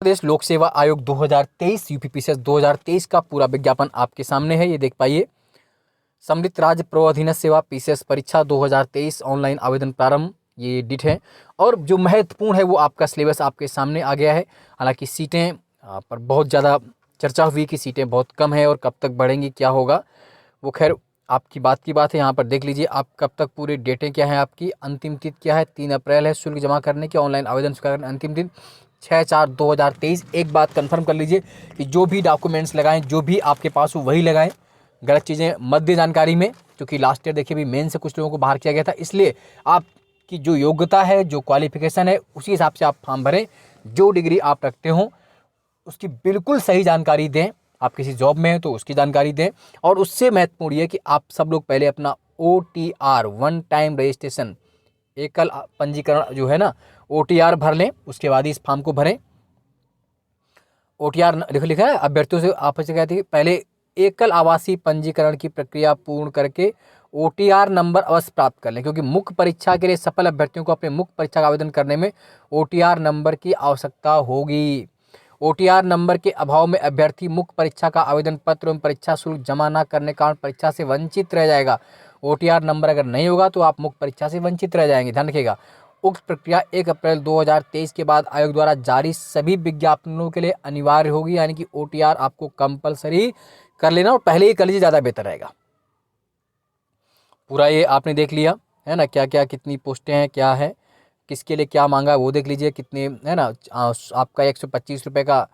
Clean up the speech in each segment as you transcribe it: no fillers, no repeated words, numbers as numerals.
प्रदेश लोक सेवा आयोग 2023 यूपीपीसीएस 2023 का पूरा विज्ञापन आपके सामने है, ये देख पाइए। सम्मिलित राज्य प्रो अधीनस्थ सेवा पीसीएस परीक्षा 2023 ऑनलाइन आवेदन प्रारंभ, ये डिट है। और जो महत्वपूर्ण है वो आपका सिलेबस आपके सामने आ गया है। हालांकि सीटें पर बहुत ज़्यादा चर्चा हुई कि सीटें बहुत कम है और कब तक बढ़ेंगी, क्या होगा, वो खैर आपकी बात की बात है। यहाँ पर देख लीजिए आप कब तक पूरी डेटें क्या हैं आपकी। अंतिम तिथि क्या है, 3 अप्रैल है शुल्क जमा करने की। ऑनलाइन आवेदन स्वीकार करने अंतिम दिन 6/4/2023। एक बात कंफर्म कर लीजिए कि जो भी डॉक्यूमेंट्स लगाएं, जो भी आपके पास हो वही लगाएं, गलत चीज़ें मत दें जानकारी में, क्योंकि लास्ट ईयर देखिए भी मेन से कुछ लोगों को बाहर किया गया था। इसलिए आपकी जो योग्यता है, जो क्वालिफिकेशन है, उसी हिसाब से आप फॉर्म भरें। जो डिग्री आप रखते हो उसकी बिल्कुल सही जानकारी दें। आप किसी जॉब में हैं तो उसकी जानकारी दें। और उससे महत्वपूर्ण ये कि आप सब लोग पहले अपना OTR वन टाइम रजिस्ट्रेशन, एकल पंजीकरण जो है ना, OTR भर लें, उसके बाद ही इस फॉर्म को भरें। OTR लिखा है, अभ्यर्थियों से आपस में कहते हैं पहले एकल आवासीय पंजीकरण की प्रक्रिया पूर्ण करके OTR नंबर अवश्य प्राप्त कर लें, क्योंकि मुख्य परीक्षा के लिए सफल अभ्यर्थियों को अपने मुख्य परीक्षा का आवेदन करने में OTR नंबर की आवश्यकता होगी। OTR नंबर के अभाव में अभ्यर्थी मुख्य परीक्षा का आवेदन पत्र एवं परीक्षा शुल्क जमा न करने के कारण परीक्षा से वंचित रह जाएगा। OTR नंबर अगर नहीं होगा तो आप मुख्य परीक्षा से वंचित रह जाएंगे, ध्यान रखिएगा। उक्त प्रक्रिया 1 अप्रैल 2023 के बाद आयोग द्वारा जारी सभी विज्ञापनों के लिए अनिवार्य होगी, यानी कि OTR आपको कंपलसरी कर लेना और पहले ही कर लीजिए, ज़्यादा बेहतर रहेगा। पूरा ये आपने देख लिया है ना, क्या क्या कितनी पोस्टें हैं, क्या है, किसके लिए क्या मांगा वो देख लीजिए, कितने है ना। आपका 125 रुपये का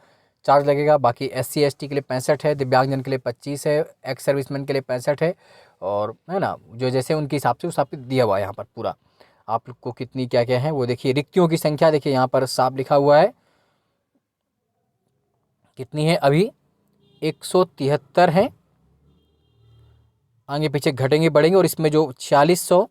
चार्ज लगेगा। बाकी SC ST के लिए 65 है, दिव्यांगजन के लिए 25 है, एक्स सर्विसमैन के लिए 65 है, और है ना जो जैसे उनके हिसाब से उस हिसाब से दिया हुआ है। यहाँ पर पूरा आपको कितनी क्या क्या है वो देखिए। रिक्तियों की संख्या देखिए यहाँ पर साफ लिखा हुआ है कितनी है, अभी 173 हैं, आगे पीछे घटेंगे बढ़ेंगे। और इसमें जो 4600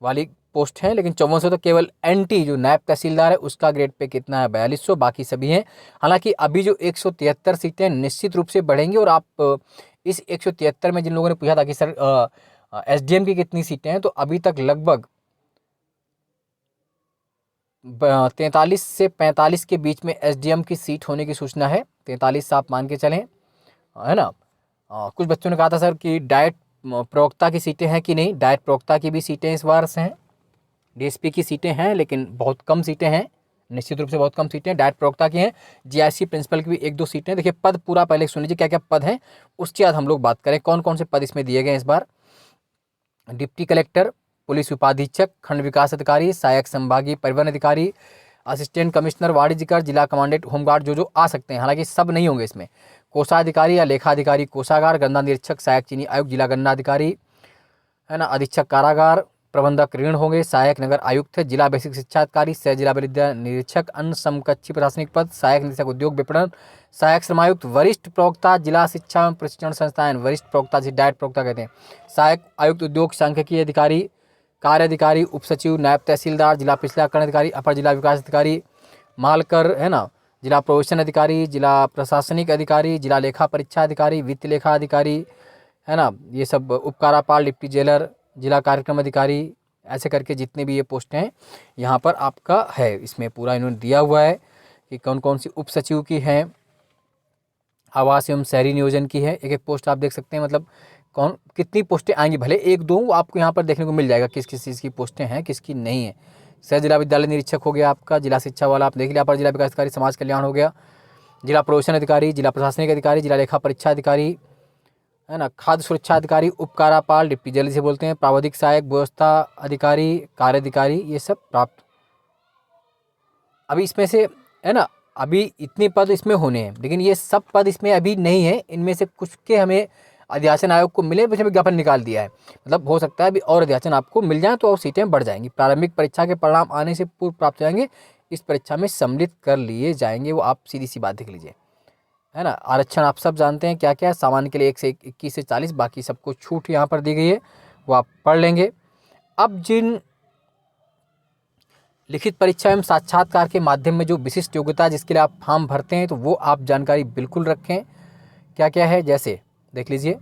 वाली पोस्ट है, लेकिन 5400 तो केवल NT जो नायब तहसीलदार है उसका ग्रेड पे कितना है, 4200, बाकी सभी हैं। हालांकि अभी जो 173 सीटें निश्चित रूप से बढ़ेंगी। और आप इस 173 में जिन लोगों ने पूछा था कि सर SDM की कितनी सीटें हैं, तो अभी तक लगभग 43 से 45 के बीच में SDM की सीट होने की सूचना है। 43 आप मान के चलें, है ना। कुछ बच्चों ने कहा था सर कि डाइट प्रवक्ता की सीटें हैं कि नहीं, डाइट प्रवक्ता की भी सीटें इस बार से हैं। DSP की सीटें हैं लेकिन बहुत कम सीटें हैं, निश्चित रूप से बहुत कम सीटें डाइट प्रवक्ता की हैं। GIC प्रिंसिपल की भी 1-2 सीटें। देखिए पद पूरा पहले सुन लीजिए क्या क्या पद हैं, उसके बाद हम लोग बात करें कौन कौन से पद इसमें दिए गए इस बार। डिप्टी कलेक्टर, पुलिस उपाधीक्षक, खंड विकास अधिकारी, सहायक संभागीय परिवहन अधिकारी, असिस्टेंट कमिश्नर वाणिज्य कर, जिला कमांडेंट होमगार्ड, जो आ सकते हैं, हालांकि सब नहीं होंगे इसमें। कोषाधिकारी या लेखाधिकारी कोषागार, गन्ना निरीक्षक, सहायक चीनी आयुक्त, जिला गन्ना अधिकारी, है ना, अधीक्षक कारागार, प्रबंधक ऋण होंगे, सहायक नगर आयुक्त है, जिला बेसिक शिक्षा अधिकारी, सह जिला विद्या निरीक्षक, अन्य समकक्षी प्रशासनिक पद, सहायक निरीक्षक उद्योग विपणन, सहायक श्रमायुक्त, वरिष्ठ प्रवक्ता, जिला शिक्षा एवं प्रशिक्षण संस्थान, वरिष्ठ प्रवक्ता जिसे डायट प्रवक्ता कहते हैं, सहायक आयुक्त उद्योग सांख्यिकी अधिकारी, कार्य अधिकारी, उप सचिव, नायब तहसीलदार, जिला पिछलाकरण अधिकारी, अपर जिला विकास अधिकारी, मालकर, है ना, जिला प्रोविशन अधिकारी, जिला प्रशासनिक अधिकारी, जिला लेखा परीक्षा अधिकारी, वित्त लेखा अधिकारी, है ना, ये सब, उपकारापाल, डिप्टी जेलर, जिला कार्यक्रम अधिकारी, ऐसे करके जितने भी ये पोस्ट हैं यहाँ पर आपका है। इसमें पूरा इन्होंने दिया हुआ है कि कौन कौन सी उप सचिव की हैं, आवास एवं शहरी नियोजन की है। एक एक पोस्ट आप देख सकते हैं, मतलब कौन कितनी पोस्टें आएंगी, भले 1-2 आपको यहाँ पर देखने को मिल जाएगा किस किस चीज़ की पोस्टें हैं, किसकी नहीं है। सह जिला विद्यालय निरीक्षक हो गया आपका, जिला शिक्षा वाला आप देख लिया, अपर जिला विकास अधिकारी समाज कल्याण हो गया, जिला प्रोविशन अधिकारी, जिला प्रशासनिक अधिकारी, जिला लेखा परीक्षा अधिकारी, है ना, खाद्य सुरक्षा अधिकारी, उपकारापाल, डिप्टी जेल से बोलते हैं, प्रावधिक सहायक, व्यवस्था अधिकारी, कार्य अधिकारी, ये सब प्राप्त। अभी इसमें से, है ना, अभी इतने पद इसमें होने हैं, लेकिन ये सब पद इसमें अभी नहीं है। इनमें से कुछ के हमें अध्यासन आयोग को मिले, वैसे विज्ञापन निकाल दिया है, मतलब हो सकता है अभी और अध्यासन आपको मिल जाए तो और सीटें बढ़ जाएंगी। प्रारंभिक परीक्षा के परिणाम आने से पूर्व प्राप्त हो जाएंगे, इस परीक्षा में सम्मिलित कर लिए जाएंगे। वो आप सीधी सी बात देख लीजिए, है ना। आरक्षण आप सब जानते हैं क्या क्या है, सामान्य के लिए 1 से 21 से 40, बाकी सबको छूट यहाँ पर दी गई है, वो आप पढ़ लेंगे। अब जिन लिखित परीक्षा एवं साक्षात्कार के माध्यम में जो विशिष्ट योग्यता जिसके लिए आप फॉर्म भरते हैं, तो वो आप जानकारी बिल्कुल रखें क्या क्या है। जैसे देख लीजिए,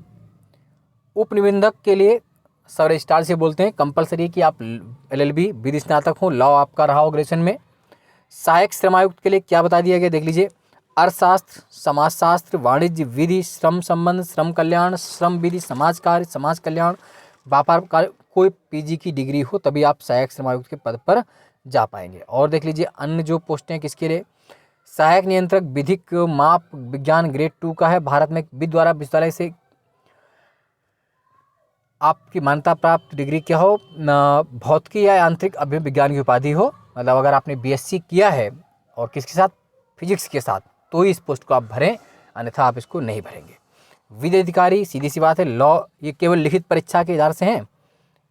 उप निबंधक के लिए सब रजिस्ट्रार से बोलते हैं, कंपलसरी कि आप LLB विधि स्नातक हो, लॉ आपका रहा हो ग्रेजुएशन में। सहायक श्रमायुक्त के लिए क्या बता दिया गया, देख लीजिए। अर्थशास्त्र, समाजशास्त्र, वाणिज्य, विधि, श्रम संबंध, श्रम कल्याण, श्रम विधि, समाज कार्य, समाज कल्याण, व्यापार कार्य, कोई पीजी की डिग्री हो तभी आप सहायक श्रमायुक्त के पद पर जा पाएंगे। और देख लीजिए अन्य जो पोस्टें किसके लिए, सहायक नियंत्रक विधिक माप विज्ञान ग्रेड 2 का है, भारत में विधि द्वारा विश्वविद्यालय से आपकी मान्यता प्राप्त डिग्री क्या हो, भौतिकी या यांत्रिक अभियंत्रण विज्ञान की उपाधि हो, मतलब अगर आपने बीएससी किया है और किसके साथ, फिजिक्स के साथ, तो ही इस पोस्ट को आप भरें, अन्यथा आप इसको नहीं भरेंगे। विधि अधिकारी, सीधी सी बात है, लॉ ये केवल लिखित परीक्षा के आधार से हैं,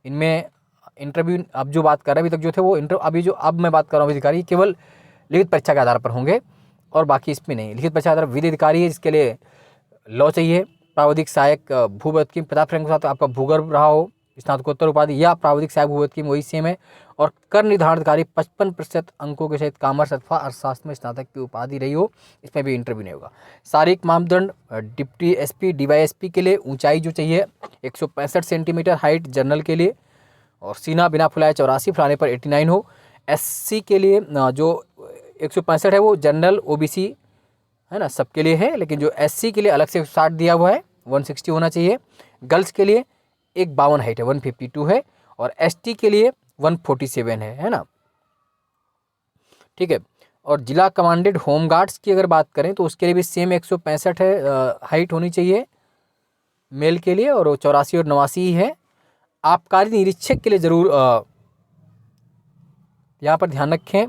इनमें इंटरव्यू अब जो बात कर रहे हैं अभी तक जो थे वो अभी जो अब मैं बात कर रहा हूँ विधि अधिकारी, केवल लिखित परीक्षा के आधार पर होंगे और बाकी इसमें नहीं। लिखित परीक्षा आधार विधि अधिकारी है जिसके लिए लॉ चाहिए, प्राविधिक सहायक भूगर्भ की 50% के साथ आपका भूगर्भ रहा हो, स्नातकोत्तर उपाधि या प्राविधिक सहायक भूगर्भ की वही सेम है, और कर निर्धारण अधिकारी 55% अंकों के सहित कॉमर्स अथवा अर्थशास्त्र में स्नातक की उपाधि रही हो, इसमें भी इंटरव्यू नहीं होगा। शारीरिक मापदंड, डिप्टी एसपी डीवाईएसपी के लिए ऊंचाई जो चाहिए 165 सेंटीमीटर हाइट जनरल के लिए, और सीना बिना फुलाए 84 फुलाने पर 89 हो। एससी के लिए जो 165 है वो जनरल ओबीसी है ना, सबके लिए है, लेकिन जो एससी के लिए अलग से 60 दिया हुआ है, 160 होना चाहिए। गर्ल्स के लिए एक 52 हाइट है, 152 है, और एसटी के लिए 147 है ना, ठीक है। और जिला कमांडेड होमगार्ड्स की अगर बात करें तो उसके लिए भी सेम 165 है हाइट होनी चाहिए मेल के लिए, और 84 और 89 ही है। आबकारी निरीक्षक के लिए ज़रूर यहाँ पर ध्यान रखें,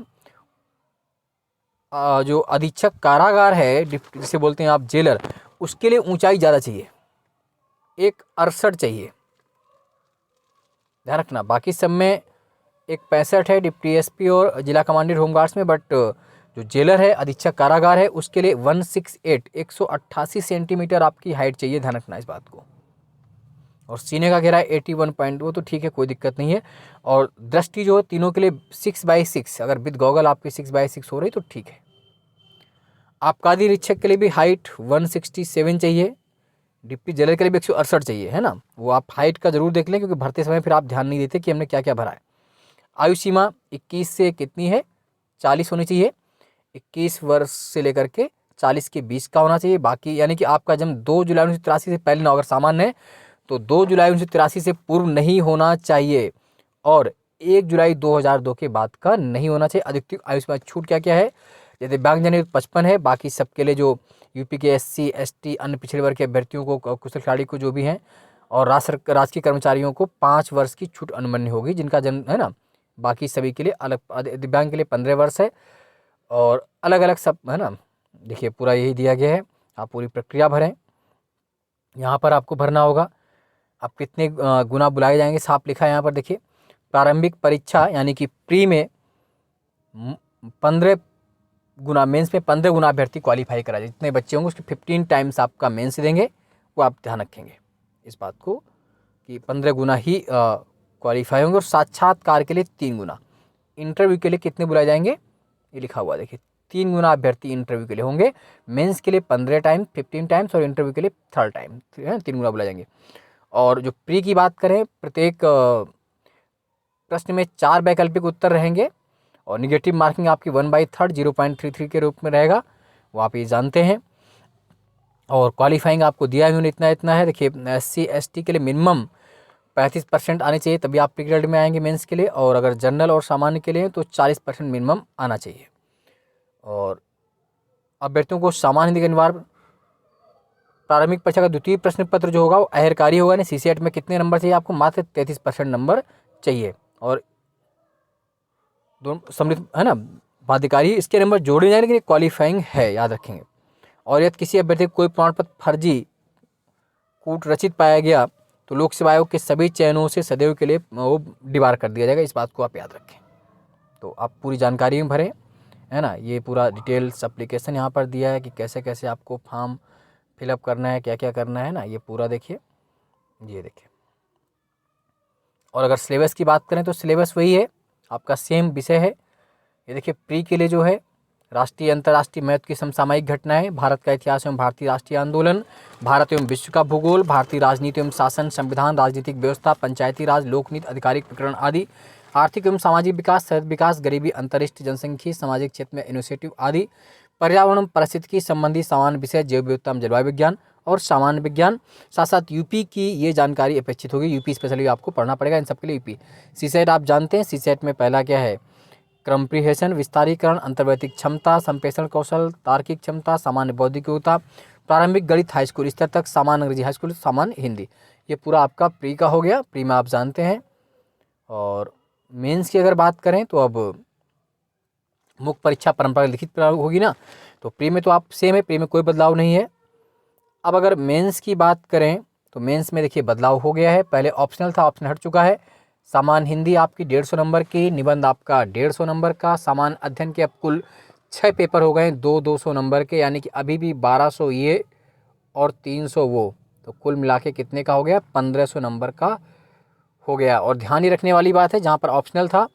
जो अधीक्षक कारागार है जिसे बोलते हैं आप जेलर, उसके लिए ऊंचाई ज़्यादा चाहिए, 168 चाहिए, ध्यान रखना। बाकी सब में 165 है डिप्टी एसपी और जिला कमांडेड होमगार्ड्स में, बट जो जेलर है अधीक्षक कारागार है उसके लिए 168 188 सेंटीमीटर आपकी हाइट चाहिए, ध्यान रखना इस बात को। और सीने का घेरा 81 पॉइंट, वो तो ठीक है, कोई दिक्कत नहीं है। और दृष्टि जो है तीनों के लिए 6/6, अगर विद गॉगल आपकी 6/6 हो रही तो ठीक है। आबकारी निरीक्षक के लिए भी हाइट 167 चाहिए, डिप्टी जेलर के लिए भी 168 चाहिए, है ना। वो आप हाइट का जरूर देख लें, क्योंकि भरते समय फिर आप ध्यान नहीं देते कि हमने क्या क्या भरा है। आयु सीमा 21 से कितनी है, 40 होनी चाहिए, 21 वर्ष से लेकर के 40 के बीच का होना चाहिए। बाकी यानी कि आपका जन्म 2 जुलाई 1983 से पहले ना, अगर सामान्य है तो 2 जुलाई 1983 से पूर्व नहीं होना चाहिए, और 1 जुलाई 2002 के बाद का नहीं होना चाहिए। अधिकतम आयु सीमा छूट क्या क्या है, जैसे दिव्यांगजन 55 है, बाकी सबके लिए जो यूपी के एससी एसटी अन्य पिछड़े वर्ग के अभ्यर्थियों को, कुशल खिलाड़ी को जो भी हैं, और राजकीय कर्मचारियों को 5 वर्ष की छूट अनुमन्य होगी जिनका जन्म है ना। बाकी सभी के लिए अलग, दिव्यांग के लिए 15 वर्ष है, और अलग अलग सब है ना। देखिए पूरा यही दिया गया है, आप पूरी प्रक्रिया भरें। यहाँ पर आपको भरना होगा आप कितने गुना बुलाए जाएंगे, साफ लिखा है यहाँ पर देखिए। प्रारंभिक परीक्षा यानी कि प्री में 15 गुना, मेंस में 15 गुना अभ्यर्थी क्वालिफाई करा जाए, जितने बच्चे होंगे उसके 15 टाइम्स आपका मेंस देंगे, वो आप ध्यान रखेंगे इस बात को कि 15 गुना ही क्वालिफाई होंगे। और साक्षात्कार के लिए 3 गुना, इंटरव्यू के लिए कितने बुलाए जाएंगे ये लिखा हुआ देखिए, 3 गुना अभ्यर्थी इंटरव्यू के लिए होंगे, मेंस के लिए 15 टाइम्स 15 टाइम्स, और इंटरव्यू के लिए 3rd टाइम 3 गुना बुलाए जाएंगे। और जो प्री की बात करें, प्रत्येक प्रश्न में 4 वैकल्पिक उत्तर रहेंगे, और निगेटिव मार्किंग आपकी 1/3 0.33 के रूप में रहेगा, वो आप ये जानते हैं। और क्वालिफाइंग आपको दिया है इतना इतना है, देखिए एससी एसटी के लिए मिनिमम 35% आने चाहिए, तभी आप प्री ग्रेड में आएंगे मेंस के लिए, और अगर जनरल और सामान्य के लिए तो 40% मिनिमम आना चाहिए। और अभ्यर्थियों को सामान्य हिंदी अनिवार्य प्रारंभिक परीक्षा का द्वितीय प्रश्न पत्र जो होगा वो अहरकारी होगा, यानी सीसीएट में कितने नंबर चाहिए आपको, मात्र 33% नंबर चाहिए। और दोनों सम्मिलित है ना बाध्यकारी, इसके नंबर जोड़े जाएंगे, लेकिन क्वालिफाइंग है, याद रखेंगे। और यदि किसी अभ्यर्थी को कोई प्रमाण पत्र फर्जी कूट रचित पाया गया तो लोक सेवा आयोग के सभी चयनों से सदैव के लिए वो डिबार कर दिया जाएगा, इस बात को आप याद रखें। तो आप पूरी जानकारी में भरें, है ना। ये पूरा डिटेल्स एप्लीकेशन यहाँ पर दिया है कि कैसे कैसे आपको फॉर्म फिलअप करना है, क्या क्या करना है ना, ये पूरा देखिए, ये देखिए। और अगर सिलेबस की बात करें तो सिलेबस वही है, आपका सेम विषय है। ये देखिए प्री के लिए जो है राष्ट्रीय अंतर्राष्ट्रीय महत्व की समसामयिक घटनाएं, भारत का इतिहास एवं भारतीय राष्ट्रीय आंदोलन, भारत एवं विश्व का भूगोल, भारतीय राजनीति एवं शासन, संविधान, राजनीतिक व्यवस्था, पंचायती राज, लोकनीति, आधिकारिक प्रकरण आदि। आर्थिक एवं सामाजिक विकास, शहरी विकास, गरीबी, अंतर्राष्ट्रीय जनसंख्या, सामाजिक क्षेत्र में इनिशिएटिव आदि, पर्यावरण पारिस्थितिकी संबंधी सामान्य विषय, जैव विविधता, जलवायु विज्ञान और सामान्य विज्ञान। साथ साथ यूपी की ये जानकारी अपेक्षित होगी, यूपी स्पेशली आपको पढ़ना पड़ेगा इन सबके लिए। यूपी सीसेट आप जानते हैं, सीसेट में पहला क्या है, कंप्रीहेंशन, विस्तारीकरण, अंतर्वैतिक क्षमता, संप्रेषण कौशल, तार्किक क्षमता, सामान्य बौद्धिक योग्यता, प्रारंभिक गणित हाई स्कूल स्तर तक, सामान्य अंग्रेजी हाई स्कूल, सामान्य हिंदी। ये पूरा आपका प्री का हो गया, प्री में आप जानते हैं। और मेंस की अगर बात करें तो अब मुख्य परीक्षा परंपरा लिखित होगी ना, तो प्री में तो आप सेम है, प्री में कोई बदलाव नहीं है। अब अगर मेंस की बात करें तो मेंस में देखिए बदलाव हो गया है, पहले ऑप्शनल था, ऑप्शन हट चुका है। सामान्य हिंदी आपकी 150 नंबर की, निबंध आपका 150 नंबर का, सामान्य अध्ययन के अब कुल 6 पेपर हो गए, 200 नंबर के, यानी कि अभी भी 1200 ये और 300 वो, तो कुल मिला के कितने का हो गया, 1500 नंबर का हो गया। और ध्यान ही रखने वाली बात है, जहाँ पर ऑप्शनल था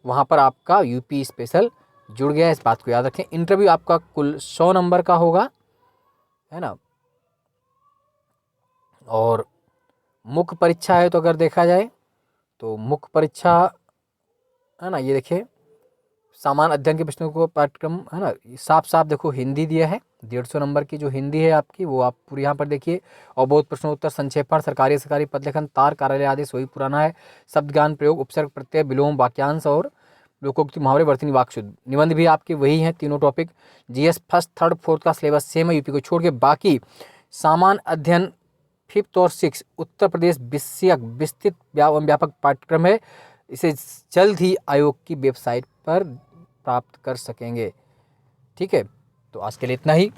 वहाँ पर आपका यूपी स्पेशल जुड़ गया, इस बात को याद रखें। इंटरव्यू आपका कुल 100 नंबर का होगा, है ना। और मुख्य परीक्षा है तो अगर देखा जाए तो मुख्य परीक्षा है ना, ये देखिए सामान्य अध्ययन के प्रश्नों को पाठ्यक्रम है ना, साफ साफ देखो हिंदी दिया है, 150 नंबर की जो हिंदी है आपकी वो आप पूरी यहाँ पर देखिए। और बहुत प्रश्नोत्तर, संक्षेपण, सरकारी पद लेखन, तार, कार्यालय आदेश वही पुराना है, शब्द ज्ञान, प्रयोग, उपसर्ग, प्रत्यय, विलोम, वाक्यांश और लोकोक्ति, मुहावरे, वर्तनी, वाक्शुद्ध। निबंध भी आपके वही हैं तीनों topic. GS first, third, fourth का सिलेबस सेम है यूपी को छोड़ के। बाकी सामान्य अध्ययन 5th और 6 उत्तर प्रदेश विषयक विस्तृत व्यापक पाठ्यक्रम है, इसे जल्द ही आयोग की वेबसाइट पर प्राप्त कर सकेंगे। ठीक है, तो आज के लिए इतना ही।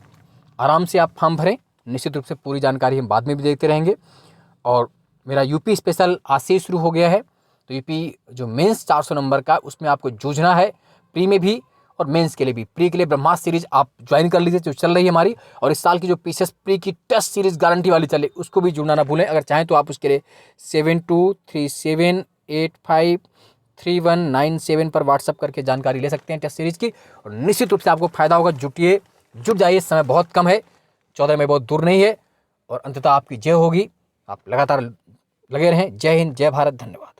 आराम से आप फॉर्म भरें, निश्चित रूप से पूरी जानकारी हम बाद में भी देते रहेंगे। और मेरा यूपी स्पेशल आज से शुरू हो गया है, तो यूपी जो मेंस 400 नंबर का उसमें आपको जूझना है, प्री में भी और मेंस के लिए भी। प्री के लिए ब्रह्मास्त्र सीरीज आप ज्वाइन कर लीजिए जो चल रही है हमारी, और इस साल की जो पीसीएस प्री की टेस्ट सीरीज गारंटी वाली चले उसको भी जुड़ना ना भूलें। अगर चाहें तो आप उसके लिए 7237853197 पर व्हाट्सअप करके जानकारी ले सकते हैं टेस्ट सीरीज की, और निश्चित रूप से आपको फायदा होगा। जुट जाइए, समय बहुत कम है, 14 मई बहुत दूर नहीं है, और अंततः आपकी जय होगी। आप लगातार लगे रहें। जय हिंद, जय भारत, धन्यवाद।